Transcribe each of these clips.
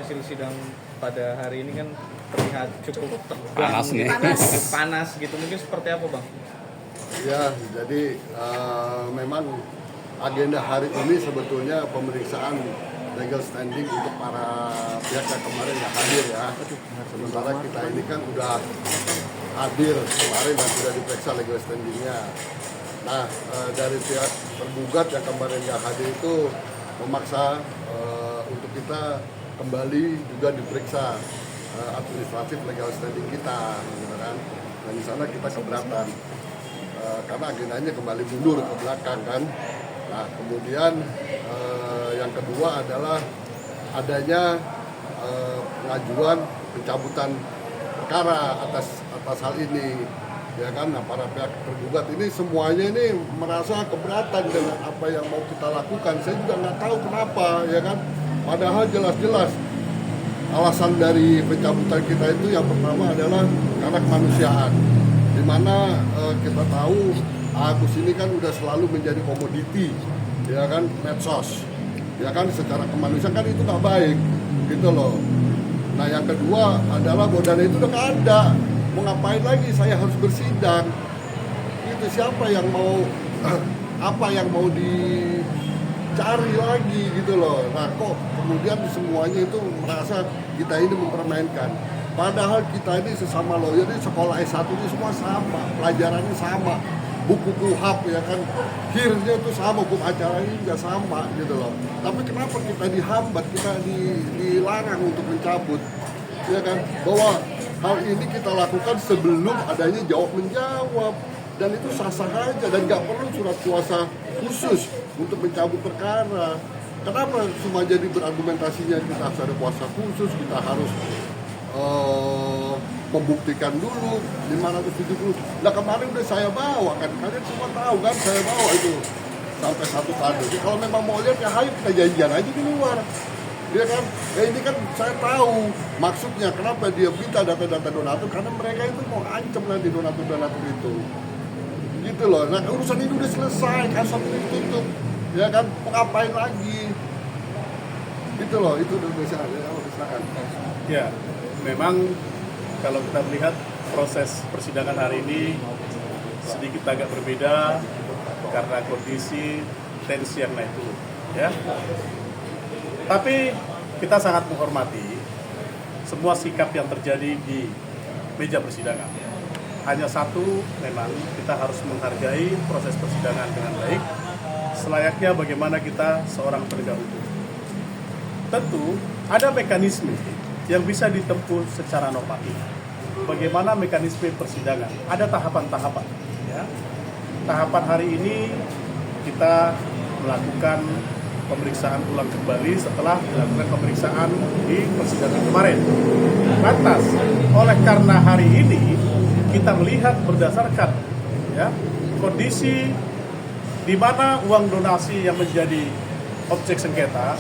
hasil sidang pada hari ini kan terlihat cukup tegang, panas nih. panas gitu. Mungkin seperti apa, Bang? Ya, jadi memang agenda hari ini sebetulnya pemeriksaan legal standing untuk para pihak yang kemarin nggak hadir ya. Sementara kita ini kan udah hadir kemarin dan sudah diperiksa legal standingnya. Nah, dari pihak tergugat yang kemarin nggak hadir itu memaksa untuk kita kembali juga diperiksa administratif legal standing kita, gitu kan. Dan di sana kita keberatan karena agendanya kembali mundur ke belakang kan. Nah, kemudian yang kedua adalah adanya pengajuan pencabutan perkara atas hal ini, ya kan. Nah, para pihak tergugat ini semuanya ini merasa keberatan dengan apa yang mau kita lakukan. Saya juga nggak tahu kenapa, ya kan. Padahal jelas-jelas alasan dari pencabutan kita itu yang pertama adalah karena kemanusiaan, di mana kita tahu Agus ini kan udah selalu menjadi komoditi, ya kan, medsos, ya kan, secara kemanusiaan kan itu nggak baik, gitu loh. Nah, yang kedua adalah bahwa dana itu udah nggak ada, mau ngapain lagi saya harus bersidang, itu siapa yang mau, apa yang mau dicari lagi, gitu loh. Nah, kok kemudian semuanya itu merasa kita ini mempermainkan. Padahal kita ini sesama lawyer ini sekolah S1 ini semua sama, pelajarannya sama, buku KUHAP ya kan, HIR-nya itu sama, hukum acara ini juga sama gitu loh. Tapi kenapa kita dihambat, kita dilarang untuk mencabut, ya kan? Bahwa hal ini kita lakukan sebelum adanya jawab menjawab, dan itu sah-sah aja dan nggak perlu surat kuasa khusus untuk mencabut perkara. Kenapa semua jadi berargumentasinya kita harus ada kuasa khusus, kita harus membuktikan dulu 570. Nah, kemarin udah saya bawa kan, kalian semua tahu kan, saya bawa itu sampai 1 kado. Jadi kalau memang mau lihat ya ayo kita janjian aja di luar, dia kan. Ya ini kan saya tahu maksudnya kenapa dia minta data-data donatur, karena mereka itu mau ancam nanti donatur itu, gitu loh. Nah, urusan ini udah selesai, kasus ini tutup, ya kan, mau ngapain lagi, gitu loh. Itu udah bisa, ya, silakan. Ya, memang kalau kita melihat proses persidangan hari ini sedikit agak berbeda karena kondisi tensi yang naik turun, ya. Tapi kita sangat menghormati semua sikap yang terjadi di meja persidangan. Hanya satu, memang kita harus menghargai proses persidangan dengan baik, selayaknya bagaimana kita seorang penegak hukum. Tentu ada mekanisme yang bisa ditempuh secara normatif. Bagaimana mekanisme persidangan? Ada tahapan-tahapan. Ya. Tahapan hari ini kita melakukan pemeriksaan ulang kembali setelah dilakukan pemeriksaan di persidangan kemarin. Lantas, oleh karena hari ini kita melihat berdasarkan ya, kondisi di mana uang donasi yang menjadi objek sengketa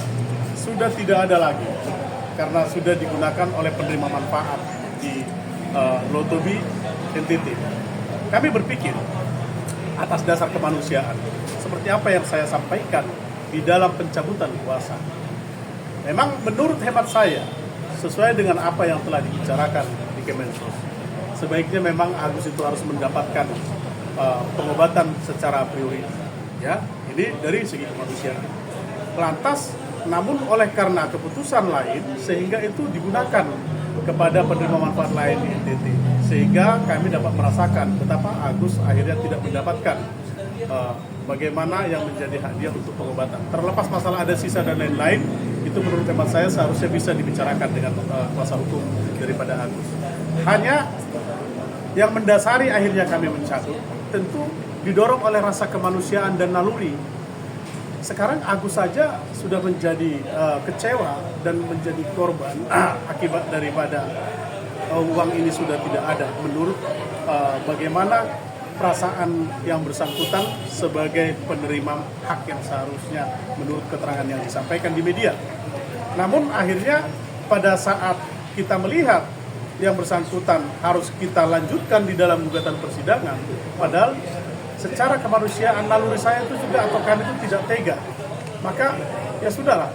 sudah tidak ada lagi, karena sudah digunakan oleh penerima manfaat di Lotobi NTT. Kami berpikir atas dasar kemanusiaan, seperti apa yang saya sampaikan di dalam pencabutan kuasa. Memang menurut hemat saya, sesuai dengan apa yang telah dibicarakan di Kemensos, sebaiknya memang Agus itu harus mendapatkan pengobatan secara priori. Ya, ini dari segi kemanusiaan. Lantas, namun oleh karena keputusan lain, sehingga itu digunakan kepada penerima manfaat lain di NTT, sehingga kami dapat merasakan betapa Agus akhirnya tidak mendapatkan bagaimana yang menjadi hak dia untuk pengobatan. Terlepas masalah ada sisa dan lain-lain, itu menurut hemat saya seharusnya bisa dibicarakan dengan kuasa hukum daripada Agus. Hanya yang mendasari akhirnya kami mencabut, tentu didorong oleh rasa kemanusiaan dan naluri. Sekarang Agus saja sudah menjadi kecewa dan menjadi korban akibat daripada uang ini sudah tidak ada. Menurut bagaimana perasaan yang bersangkutan sebagai penerima hak yang seharusnya menurut keterangan yang disampaikan di media. Namun akhirnya pada saat kita melihat yang bersangkutan harus kita lanjutkan di dalam gugatan persidangan, padahal secara kemanusiaan naluri saya itu juga atau kami itu tidak tega, maka ya sudahlah,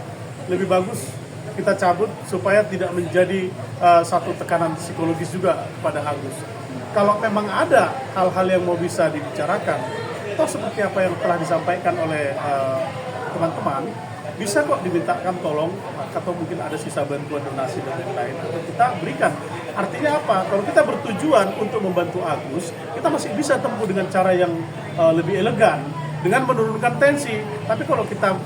lebih bagus kita cabut supaya tidak menjadi satu tekanan psikologis juga pada Agus. Kalau memang ada hal-hal yang mau bisa dibicarakan, atau seperti apa yang telah disampaikan oleh teman-teman, bisa kok dimintakan tolong, atau mungkin ada sisa bantuan donasi dan lain-lain, atau kita berikan. Artinya apa? Kalau kita bertujuan untuk membantu Agus, kita masih bisa tempuh dengan cara yang lebih elegan, dengan menurunkan tensi. Tapi kalau kita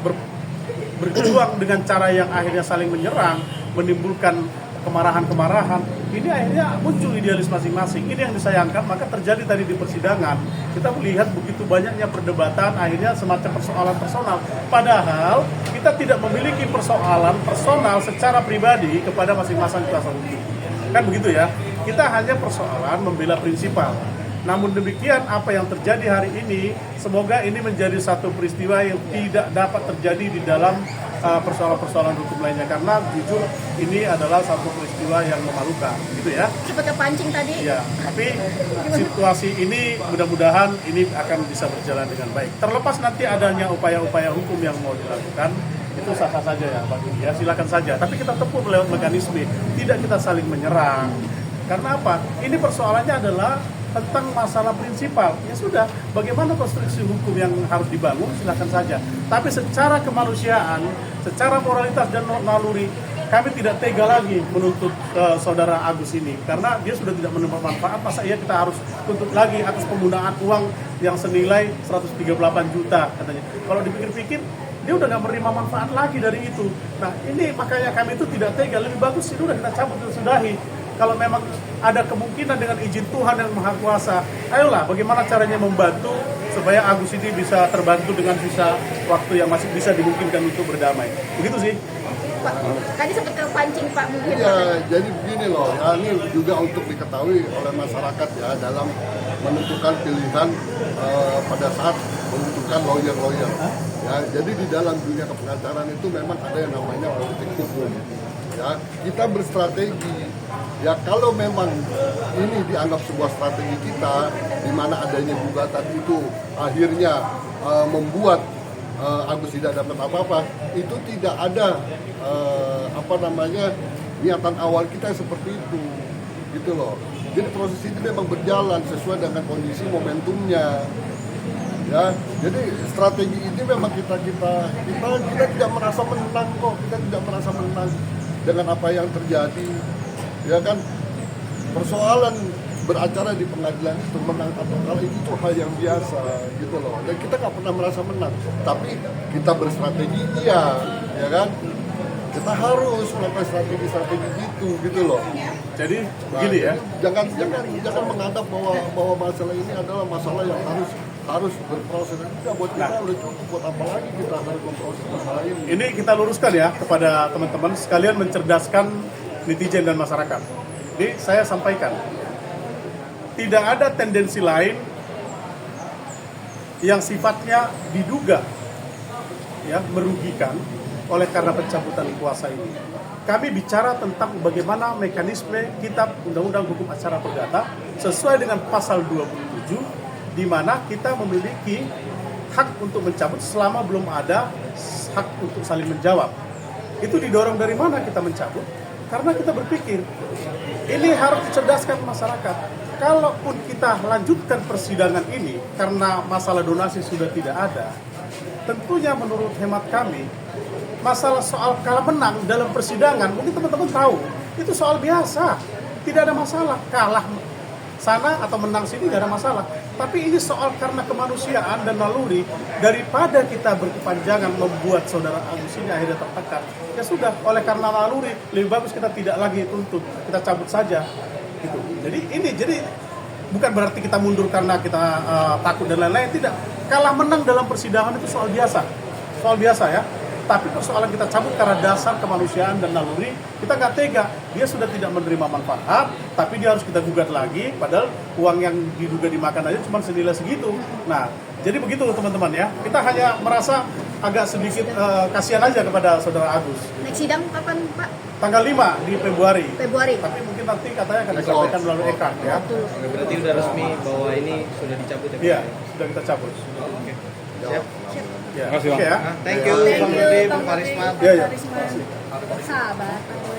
berjuang dengan cara yang akhirnya saling menyerang, menimbulkan kemarahan-kemarahan, ini akhirnya muncul idealis masing-masing. Ini yang disayangkan, maka terjadi tadi di persidangan. Kita melihat begitu banyaknya perdebatan, akhirnya semacam persoalan personal. Padahal kita tidak memiliki persoalan personal secara pribadi kepada masing-masing kuasa hukum. Kan begitu ya? Kita hanya persoalan membela prinsipal. Namun demikian, apa yang terjadi hari ini, semoga ini menjadi satu peristiwa yang tidak dapat terjadi di dalam persoalan-persoalan hukum lainnya. Karena jujur, ini adalah satu peristiwa yang memalukan, gitu ya. Seperti pancing tadi. Ya, tapi situasi ini mudah-mudahan ini akan bisa berjalan dengan baik. Terlepas nanti adanya upaya-upaya hukum yang mau dilakukan, itu sah-sah saja ya Pak Budi, ya silakan saja. Tapi kita tempuh lewat mekanisme, tidak kita saling menyerang. Karena apa? Ini persoalannya adalah tentang masalah prinsipal. Ya sudah, bagaimana konstruksi hukum yang harus dibangun, silakan saja. Tapi secara kemanusiaan, secara moralitas dan naluri, kami tidak tega lagi menuntut saudara Agus ini. Karena dia sudah tidak menerima manfaat, masa iya kita harus tuntut lagi atas penggunaan uang yang senilai 138 juta katanya. Kalau dipikir-pikir, dia udah nggak menerima manfaat lagi dari itu. Nah ini makanya kami itu tidak tega, lebih bagus ini udah kita cabut dan sudahi. Kalau memang ada kemungkinan dengan izin Tuhan yang Maha Kuasa, ayolah bagaimana caranya membantu supaya Agus ini bisa terbantu dengan sisa waktu yang masih bisa dimungkinkan untuk berdamai. Begitu sih. Pak, tadi sempat kepancing Pak mungkin. Ya, jadi begini loh, ya, ini juga untuk diketahui oleh masyarakat ya dalam menentukan pilihan pada saat menentukan lawyer-lawyer. Ya, jadi di dalam dunia kepengacaraan itu memang ada yang namanya politik hukum. Ya, kita berstrategi. Ya kalau memang ini dianggap sebuah strategi kita, di mana adanya gugatan itu akhirnya membuat Agus tidak dapat apa-apa, itu tidak ada niatan awal kita seperti itu, gitu loh. Jadi proses itu memang berjalan sesuai dengan kondisi momentumnya. Ya, jadi strategi ini memang kita tidak merasa menang kok, kita tidak merasa menang dengan apa yang terjadi. Ya kan, persoalan beracara di pengadilan itu menang atau kalah itu hal yang biasa gitu loh. Dan kita nggak pernah merasa menang, tapi kita berstrategi iya, ya kan. Kita harus melakukan strategi gitu loh. Jadi begini ya. Jangan menganggap bahwa masalah ini adalah masalah yang harus berproses. Tidak, buat kita udah cukup, buat apa lagi kita harus memproses masalah ini. Ini kita luruskan ya kepada teman-teman sekalian, mencerdaskan netizen dan masyarakat. Jadi saya sampaikan, tidak ada tendensi lain yang sifatnya diduga ya merugikan oleh karena pencabutan kuasa ini. Kami bicara tentang bagaimana mekanisme kitab Undang-Undang Hukum Acara Perdata sesuai dengan pasal 27, di mana kita memiliki hak untuk mencabut selama belum ada hak untuk saling menjawab. Itu didorong dari mana kita mencabut? Karena kita berpikir, ini harus dicerdaskan masyarakat. Kalaupun kita lanjutkan persidangan ini, karena masalah donasi sudah tidak ada, tentunya menurut hemat kami, masalah soal kalah menang dalam persidangan, mungkin teman-teman tahu, itu soal biasa. Tidak ada masalah, kalah sana atau menang sini tidak ada masalah. Tapi ini soal karena kemanusiaan dan naluri, daripada kita berkepanjangan membuat saudara Agus ini akhirnya tertekan. Ya sudah, oleh karena naluri, lebih bagus kita tidak lagi tuntut, kita cabut saja. Gitu. Jadi bukan berarti kita mundur karena kita takut dan lain-lain, tidak. Kalah menang dalam persidangan itu soal biasa ya. Tapi persoalan kita cabut karena dasar kemanusiaan dan naluri, kita nggak tega. Dia sudah tidak menerima manfaat, tapi dia harus kita gugat lagi, padahal uang yang diduga dimakan aja cuma senilai segitu. Nah, jadi begitu teman-teman ya. Kita hanya merasa agak sedikit kasihan aja kepada saudara Agus. Next sidang kapan Pak? Tanggal 5 di Februari. Tapi mungkin nanti katanya akan disampaikan melalui EKA ya. Berarti udah resmi bahwa ini sudah dicabut ya? Iya, sudah kita cabut. Oke. Siap. Ya. Terima kasih, Bang. Oke ya. Thank you, Bang Rudi, Bang Karisma. Iya. Karisma. Sabar.